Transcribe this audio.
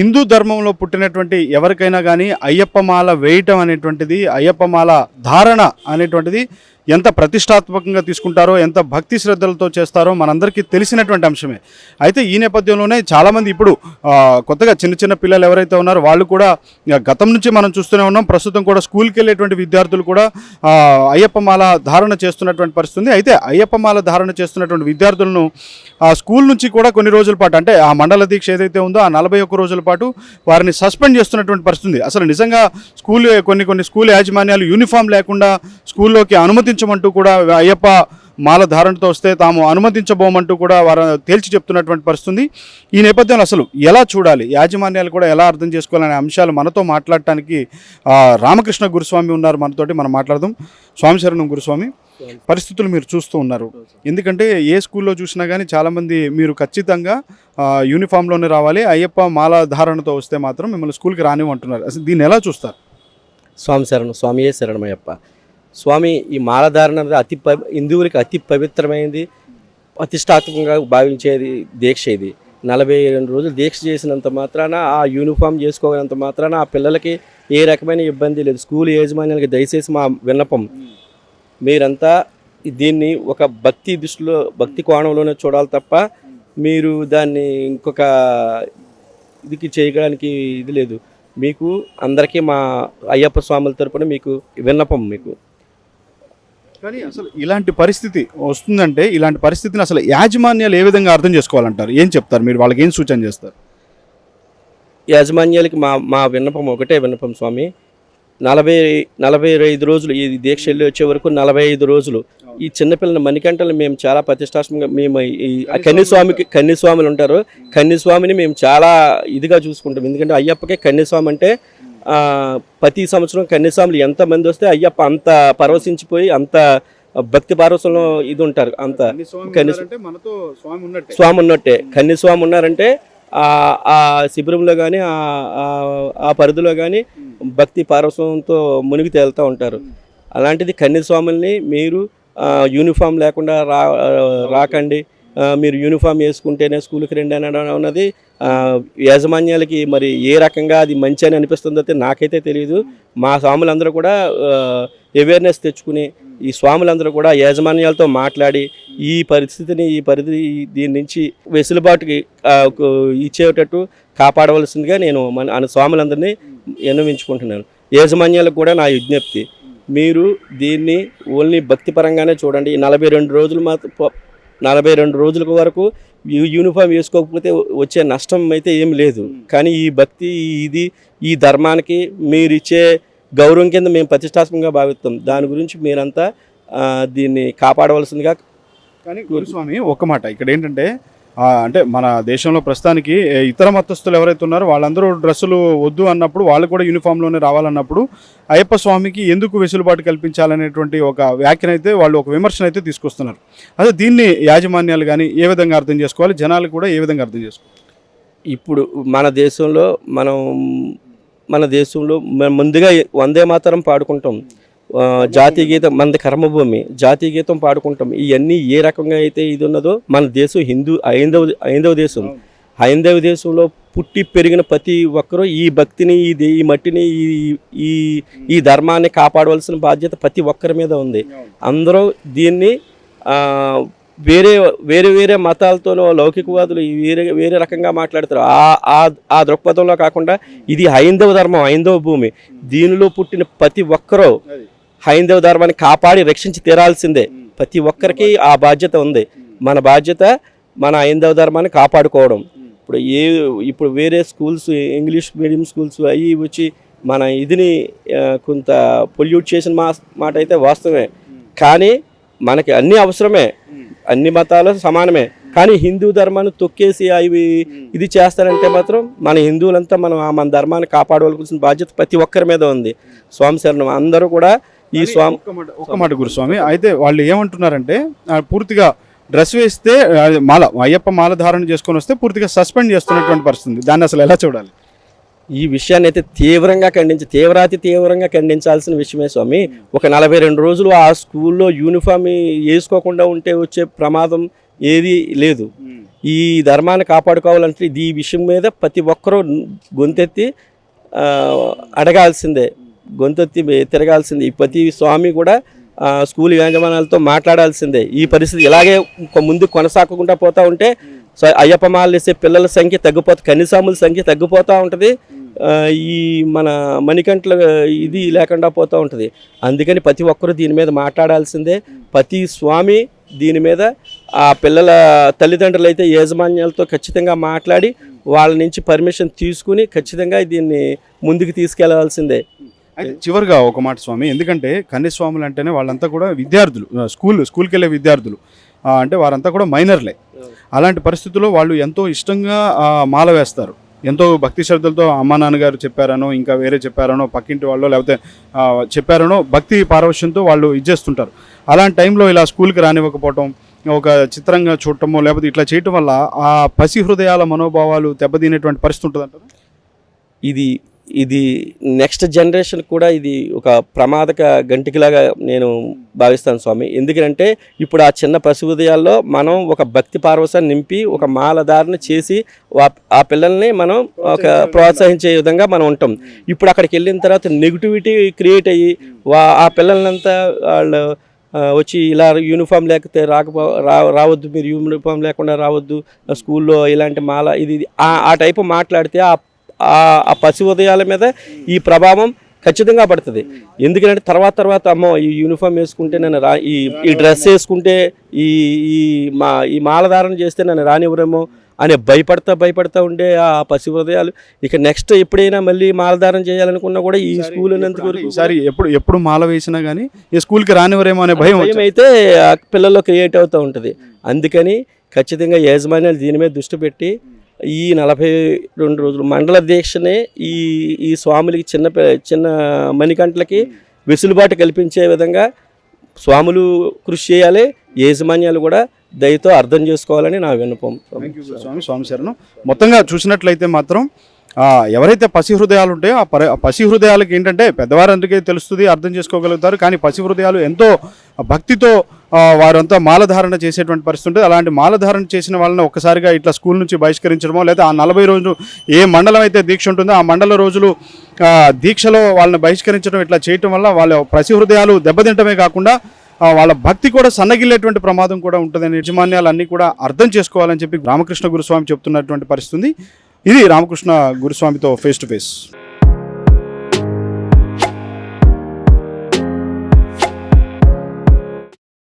హిందూ ధర్మంలో పుట్టినటువంటి ఎవరికైనా కానీ అయ్యప్ప మాల వేయటం అనేటువంటిది, అయ్యప్ప మాల ధారణ అనేటువంటిది ఎంత ప్రతిష్టాత్మకంగా తీసుకుంటారో, ఎంత భక్తి శ్రద్ధలతో చేస్తారో మనందరికీ తెలిసినటువంటి అంశమే. అయితే ఈ నేపథ్యంలోనే చాలామంది ఇప్పుడు కొత్తగా చిన్న చిన్న పిల్లలు ఎవరైతే ఉన్నారో వాళ్ళు కూడా గతం నుంచి మనం చూస్తూనే ఉన్నాం. ప్రస్తుతం కూడా స్కూల్కి వెళ్ళేటువంటి విద్యార్థులు కూడా అయ్యప్ప మాల ధారణ చేస్తున్నటువంటి పరిస్థితి. అయితే అయ్యప్ప మాల ధారణ చేస్తున్నటువంటి విద్యార్థులను స్కూల్ నుంచి కూడా కొన్ని రోజుల పాటు, అంటే ఆ మండల దీక్ష ఏదైతే ఉందో ఆ 41 రోజుల పాటు వారిని సస్పెండ్ చేస్తున్నటువంటి పరిస్థితి. అసలు నిజంగా కొన్ని స్కూల్ యాజమాన్యాలు యూనిఫామ్ లేకుండా స్కూల్లోకి అనుమతించమంటూ కూడా అయ్యప్ప మాల ధారణతో వస్తే తాము అనుమతించబోమంటూ కూడా వారు తేల్చి చెప్తున్నటువంటి పరిస్థితి. ఈ నేపథ్యంలో అసలు ఎలా చూడాలి, యాజమాన్యాలు కూడా ఎలా అర్థం చేసుకోవాలనే అంశాలు మనతో మాట్లాడటానికి రామకృష్ణ గురుస్వామి ఉన్నారు మనతోటి. మనం మాట్లాడదాం. స్వామి శరణం గురుస్వామి. పరిస్థితులు మీరు చూస్తూ ఉన్నారు, ఎందుకంటే ఏ స్కూల్లో చూసినా కానీ చాలామంది మీరు ఖచ్చితంగా యూనిఫామ్లోనే రావాలి, అయ్యప్ప మాల ధారణతో వస్తే మాత్రం మిమ్మల్ని స్కూల్కి రానివ్వంటున్నారు. అసలు దీన్ని ఎలా చూస్తారు? స్వామి శరణం, స్వామియే శరణమయ్యప్ప. స్వామి, ఈ మాలధారణ అనేది హిందువులకి అతి పవిత్రమైనది, ప్రతిష్టాత్మకంగా భావించేది దీక్ష. ఇది 42 రోజులు దీక్ష చేసినంత మాత్రాన, ఆ యూనిఫామ్ చేసుకోనంత మాత్రాన ఆ పిల్లలకి ఏ రకమైన ఇబ్బంది లేదు. స్కూల్ యాజమాన్యాలకి దయచేసి మా విన్నపం, మీరంతా దీన్ని ఒక భక్తి దృష్టిలో, భక్తి కోణంలోనే చూడాలి తప్ప మీరు దాన్ని ఇంకొక ఇదికి చేయడానికి ఇది లేదు. మీకు అందరికీ మా అయ్యప్ప స్వాముల తరపున మీకు విన్నపం. మీకు కానీ అసలు ఇలాంటి పరిస్థితి వస్తుందంటే, ఇలాంటి పరిస్థితిని అసలు యాజమాన్యాలు ఏ విధంగా అర్థం చేసుకోవాలంటారు? ఏం చెప్తారు మీరు? వాళ్ళకి ఏం సూచన చేస్తారు? యాజమాన్యాలకి మా విన్నపం ఒకటే విన్నపం స్వామి. 45 రోజులు ఈ దీక్ష వెళ్ళి వచ్చే వరకు 45 రోజులు ఈ చిన్నపిల్లల మణికంటలు మేము చాలా ప్రతిష్టాత్మకంగా, మేము ఈ కన్యస్వాములు ఉంటారు, కన్యస్వామిని మేము చాలా ఇదిగా చూసుకుంటాం. ఎందుకంటే అయ్యప్పకే కన్యస్వామి అంటే ప్రతి సంవత్సరం కన్యస్వాములు ఎంతమంది వస్తే అయ్యప్ప అంత పరవశించిపోయి అంత భక్తి పారవశంలో ఇది ఉంటారు. అంత స్వామి ఉన్నట్టే. కన్యస్వామి ఉన్నారంటే ఆ శిబిరంలో కానీ ఆ పరిధిలో కానీ భక్తి పారవశంతో మునిగి తేలుతూ ఉంటారు. అలాంటిది కన్యస్వాముల్ని మీరు యూనిఫామ్ లేకుండా రాకండి, మీరు యూనిఫామ్ వేసుకుంటేనే స్కూల్కి రండి అనడం అన్నది యాజమాన్యాలకి మరి ఏ రకంగా అది మంచి అని అనిపిస్తుందో అయితే నాకైతే తెలియదు. మా స్వాములందరూ కూడా అవేర్నెస్ తెచ్చుకుని, ఈ స్వాములందరూ కూడా యాజమాన్యాలతో మాట్లాడి ఈ పరిస్థితిని, ఈ పరిధి దీని నుంచి వెసులుబాటుకి ఇచ్చేటట్టు కాపాడవలసిందిగా నేను మన స్వాములందరినీ విన్నవించుకుంటున్నాను. యాజమాన్యాలకు కూడా నా విజ్ఞప్తి, మీరు దీన్ని ఓన్లీ భక్తిపరంగానే చూడండి. 42 రోజులు 42 రోజుల వరకు యూనిఫామ్ వేసుకోకపోతే వచ్చే నష్టం అయితే ఏం లేదు. కానీ ఈ భక్తి, ఈ ధర్మానికి మీరు ఇచ్చే గౌరవం కింద మేము ప్రతిష్టాత్మకంగా భావిస్తాం. దాని గురించి మీరంతా దీన్ని కాపాడవలసిందిగా. కానీ గురుస్వామి, ఒక మాట ఇక్కడ ఏంటంటే, అంటే మన దేశంలో ప్రస్తుతానికి ఇతర మతస్థులు ఎవరైతే ఉన్నారో వాళ్ళందరూ డ్రెస్సులు వద్దు అన్నప్పుడు, వాళ్ళు కూడా యూనిఫామ్లోనే రావాలన్నప్పుడు అయ్యప్ప స్వామికి ఎందుకు వెసులుబాటు కల్పించాలనేటువంటి ఒక వ్యాఖ్యనైతే వాళ్ళు, ఒక విమర్శన అయితే తీసుకొస్తున్నారు. అదే దీన్ని యాజమాన్యాలు కానీ ఏ విధంగా అర్థం చేసుకోవాలి, జనాలు కూడా ఏ విధంగా అర్థం చేసుకోవాలి? ఇప్పుడు మన దేశంలో ముందుగా వందే మాతరం పాడుకుంటాం, జాతీయ గీతం, మనది కర్మభూమి, జాతీయ గీతం పాడుకుంటాం. ఇవన్నీ ఏ రకంగా అయితే ఇది ఉన్నదో, మన దేశం హైందవ దేశం. హైందవ దేశంలో పుట్టి పెరిగిన ప్రతి ఒక్కరూ ఈ భక్తిని, ఈ మట్టిని, ఈ ధర్మాన్ని కాపాడవలసిన బాధ్యత ప్రతి ఒక్కరి మీద ఉంది. అందరూ దీన్ని వేరే మతాలతోనో లౌకికవాదులు వేరే రకంగా మాట్లాడతారు. ఆ దృక్పథంలో కాకుండా ఇది హైందవ ధర్మం, హైందవ భూమి. దీనిలో పుట్టిన ప్రతి ఒక్కరూ హైందవ ధర్మాన్ని కాపాడి రక్షించి తీరాల్సిందే. ప్రతి ఒక్కరికి ఆ బాధ్యత ఉంది. మన బాధ్యత మన హైందవ ధర్మాన్ని కాపాడుకోవడం. ఇప్పుడు వేరే స్కూల్స్, ఇంగ్లీష్ మీడియం స్కూల్స్ అవి వచ్చి మన ఇదిని కొంత పొల్యూట్ చేసిన మాట అయితే వాస్తవమే. కానీ మనకి అన్నీ అవసరమే, అన్ని మతాలు సమానమే. కానీ హిందూ ధర్మాన్ని తొక్కేసి అవి ఇది చేస్తారంటే మాత్రం మన హిందువులంతా మన ధర్మాన్ని కాపాడవలసిన బాధ్యత ప్రతి ఒక్కరి మీద ఉంది. స్వామి శరణం. అందరూ కూడా ఈ స్వామి, ఒక్క మాట గురుస్వామి, అయితే వాళ్ళు ఏమంటున్నారంటే పూర్తిగా డ్రెస్ వేస్తే అయ్యప్ప మాల ధారణ చేసుకొని వస్తే పూర్తిగా సస్పెండ్ చేస్తున్నటువంటి పరిస్థితి. దాన్ని అసలు ఎలా చూడాలి? ఈ విషయాన్ని అయితే తీవ్రంగా ఖండించాల్సిన విషయమే స్వామి. ఒక 42 రోజులు ఆ స్కూల్లో యూనిఫామ్ వేసుకోకుండా ఉంటే వచ్చే ప్రమాదం ఏది లేదు. ఈ ధర్మాన్ని కాపాడుకోవాలంటే ఈ విషయం మీద ప్రతి ఒక్కరూ గొంతెత్తి అడగాల్సిందే, గొంతెత్తి తిరగాల్సిందే. ఈ ప్రతి స్వామి కూడా స్కూల్ యాజమాన్యాలతో మాట్లాడాల్సిందే. ఈ పరిస్థితి ఇలాగే ముందు కొనసాగకుండా పోతూ ఉంటే అయ్యప్ప మాలలు వేసే పిల్లల సంఖ్య తగ్గిపోతుంది, కన్యస్వాముల సంఖ్య తగ్గిపోతూ ఉంటుంది, ఈ మన మణికంట్ల ఇది లేకుండా పోతూ ఉంటుంది. అందుకని ప్రతి ఒక్కరూ దీని మీద మాట్లాడాల్సిందే. ప్రతి స్వామి దీని మీద ఆ పిల్లల తల్లిదండ్రులు అయితే యాజమాన్యాలతో ఖచ్చితంగా మాట్లాడి వాళ్ళ నుంచి పర్మిషన్ తీసుకుని ఖచ్చితంగా దీన్ని ముందుకు తీసుకెళ్లాల్సిందే. అయితే చివరిగా ఒక మాట స్వామి, ఎందుకంటే కన్యస్వాములు అంటేనే వాళ్ళంతా కూడా విద్యార్థులు, స్కూల్కి వెళ్ళే విద్యార్థులు, అంటే వారంతా కూడా మైనర్లే. అలాంటి పరిస్థితుల్లో వాళ్ళు ఎంతో ఇష్టంగా మాల వేస్తారు, ఎంతో భక్తి శ్రద్ధలతో అమ్మా నాన్నగారు చెప్పారనో ఇంకా వేరే చెప్పారనో పక్కింటి వాళ్ళు లేకపోతే చెప్పారనో భక్తి పారవశ్యంతో వాళ్ళు ఇచ్చేస్తుంటారు. అలాంటి టైంలో ఇలా స్కూల్కి రానివ్వకపోవటం, ఒక చిత్రంగా చూడటమో లేకపోతే ఇట్లా చేయటం వల్ల ఆ పసి హృదయాల మనోభావాలు దెబ్బతినేటువంటి పరిస్థితి ఉంటుంది అంటారు. ఇది నెక్స్ట్ జనరేషన్ కూడా ఇది ఒక ప్రమాదక గంటికిలాగా నేను భావిస్తాను స్వామి. ఎందుకంటే ఇప్పుడు ఆ చిన్న పసి హృదయాల్లో మనం ఒక భక్తి పారవశాన్ని నింపి ఒక మాలధారణ చేసి ఆ పిల్లల్ని మనం ఒక ప్రోత్సహించే విధంగా మనం ఉంటాం. ఇప్పుడు అక్కడికి వెళ్ళిన తర్వాత నెగిటివిటీ క్రియేట్ అయ్యి ఆ పిల్లలంతా వాళ్ళు వచ్చి ఇలా యూనిఫామ్ లేకపోతే రావద్దు, మీరు యూనిఫామ్ లేకుండా రావద్దు స్కూల్లో, ఇలాంటి మాల ఇది ఆ టైపు మాట్లాడితే ఆ పసి ఉదయాల మీద ఈ ప్రభావం ఖచ్చితంగా పడుతుంది. ఎందుకంటే తర్వాత అమ్మో ఈ యూనిఫామ్ వేసుకుంటే నన్ను ఈ డ్రెస్ వేసుకుంటే ఈ మాలధారణ చేస్తే నన్ను రానివ్వరేమో అని భయపడతా ఉండే ఆ పసి హృదయాలు ఇక నెక్స్ట్ ఎప్పుడైనా మళ్ళీ మాలధారణ చేయాలనుకున్నా కూడా ఈ స్కూల్ ఈసారి ఎప్పుడు మాల వేసినా కానీ ఈ స్కూల్కి రానివ్వరేమో అనే భయం అయితే ఆ పిల్లల్లో క్రియేట్ అవుతూ ఉంటుంది. అందుకని ఖచ్చితంగా యాజమాన్యాలు దీని మీద దృష్టి పెట్టి ఈ 42 రోజులు మండల దీక్షనే ఈ స్వాములకి చిన్న మణికంట్లకి వెసులుబాటు కల్పించే విధంగా స్వాములు కృషి చేయాలి, యాజమాన్యాలు కూడా దయతో అర్థం చేసుకోవాలని నా విన్నపం. స్వామి శరణం. మొత్తంగా చూసినట్లయితే మాత్రం ఎవరైతే పసి హృదయాలు ఉంటాయో ఆ పసి హృదయాలకి ఏంటంటే పెద్దవారందరికీ తెలుస్తుంది, అర్థం చేసుకోగలుగుతారు. కానీ పసి హృదయాలు ఎంతో భక్తితో వారంతా మాలధారణ చేసేటువంటి పరిస్థితి ఉంటుంది. అలాంటి మాలధారణ చేసిన వాళ్ళని ఒక్కసారిగా ఇట్లా స్కూల్ నుంచి బహిష్కరించడమో లేదా ఆ 40 రోజులు ఏ మండలం అయితే దీక్ష ఉంటుందో ఆ మండల రోజులు దీక్షలో వాళ్ళని బహిష్కరించడం ఇట్లా చేయటం వల్ల వాళ్ళ పసి హృదయాలు దెబ్బతింటమే కాకుండా వాళ్ళ భక్తి కూడా సన్నగిల్లేటువంటి ప్రమాదం కూడా ఉంటుందని యజమాన్యాలు అన్నీ కూడా అర్థం చేసుకోవాలని చెప్పి రామకృష్ణ గురుస్వామి చెప్తున్నటువంటి పరిస్థితి ఉంది. ఇది రామకృష్ణ గురుస్వామితో ఫేస్ టు ఫేస్.